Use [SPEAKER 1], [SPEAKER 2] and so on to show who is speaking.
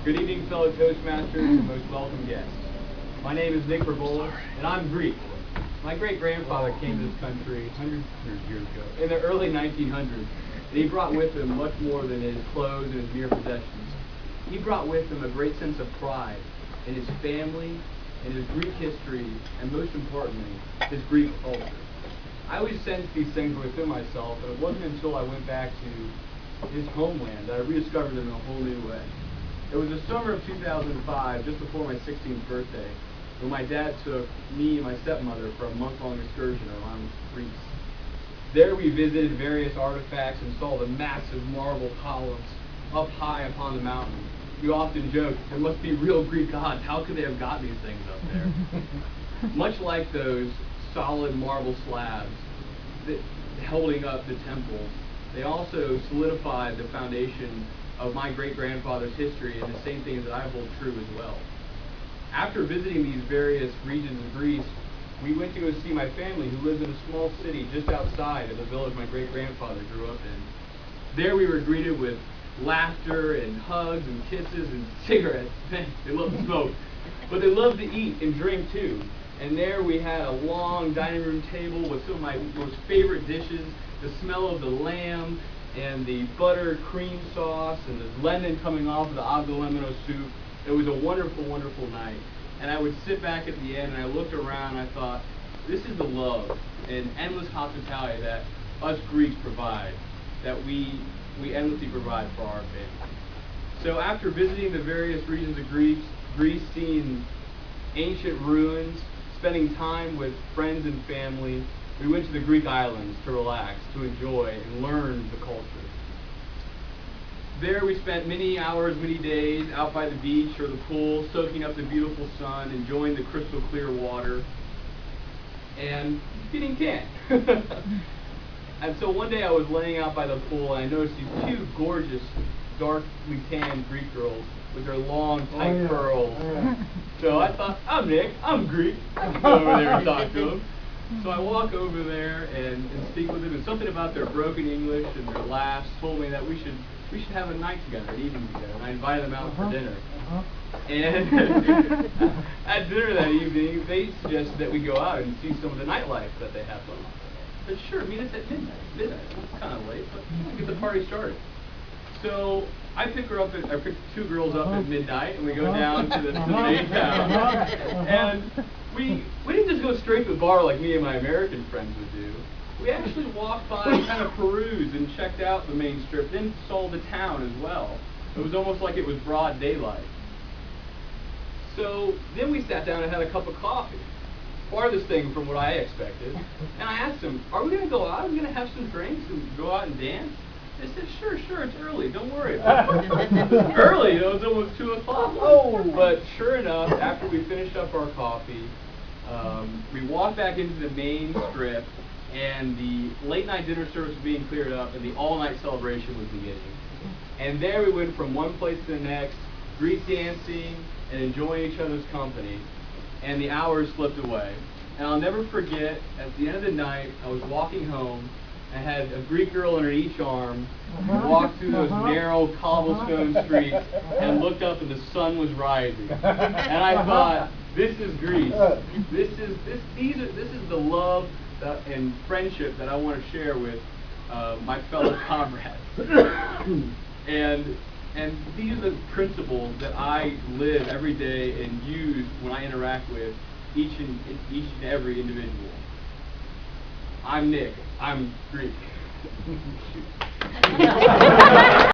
[SPEAKER 1] Good evening, fellow Toastmasters and most welcome guests. My name is Prevolos, and I'm Greek. My great-grandfather came to this country hundreds of years ago, in the early 1900s, and he brought with him much more than his clothes and his mere possessions. He brought with him a great sense of pride in his family, in his Greek history, and most importantly, his Greek culture. I always sensed these things within myself, and it wasn't until I went back to his homeland that I rediscovered them in a whole new way. It was the summer of 2005, just before my 16th birthday, when my dad took me and my stepmother for a month-long excursion around Greece. There we visited various artifacts and saw the massive marble columns up high upon the mountain. We often joke, there must be real Greek gods. How could they have got these things up there? Much like those solid marble slabs that holding up the temples, they also solidified the foundation of my great-grandfather's history, and the same things that I hold true as well. After visiting these various regions of Greece, we went to go see my family who lived in a small city just outside of the village my great-grandfather grew up in. There we were greeted with laughter and hugs and kisses and cigarettes. They love to smoke, but they love to eat and drink too. And there we had a long dining room table with some of my most favorite dishes, the smell of the lamb and the butter cream sauce and the lemon coming off of the avgolemino soup. It was a wonderful, wonderful night. And I would sit back at the end and I looked around and I thought, this is the love and endless hospitality that us Greeks provide, that we endlessly provide for our family. So after visiting the various regions of Greece, seeing ancient ruins, spending time with friends and family, we went to the Greek islands to relax, to enjoy, and learn the culture. There we spent many hours, many days out by the beach or the pool, soaking up the beautiful sun, enjoying the crystal clear water, and getting tan. And so one day I was laying out by the pool and I noticed these two gorgeous, darkly tanned Greek girls with their long, tight curls. So I thought, I'm Nick, I'm Greek, I can go over there and talk to them. So I walk over there and speak with them, and something about their broken English and their laughs told me that we should have a night together, an evening together, and I invited them out for dinner. And at dinner that evening, they suggested that we go out and see some of the nightlife that they have on. I said, sure, meet us at midnight. It's kind of late, but we'll get the party started. So I picked two girls up at midnight, and we go down to the main town. And we didn't just go straight to the bar like me and my American friends would do. We actually walked by and kind of perused and checked out the main strip, then saw the town as well. It was almost like it was broad daylight. So then we sat down and had a cup of coffee. Farthest thing from what I expected. And I asked them, are we going to go out? Are we going to have some drinks and go out and dance? They said, sure, it's early, don't worry about it. Early, it was almost 2 o'clock. Oh. But sure enough, after we finished up our coffee, we walked back into the main strip, and the late night dinner service was being cleared up, and the all-night celebration was beginning. And there we went from one place to the next, Greek dancing and enjoying each other's company, and the hours slipped away. And I'll never forget, at the end of the night, I was walking home, I had a Greek girl under each arm, walked through those narrow cobblestone streets, and looked up and the sun was rising. And I thought, this is Greece. This is the love and friendship that I want to share with my fellow comrades. And these are the principles that I live every day and use when I interact with each and every individual. I'm Nick. I'm Greek.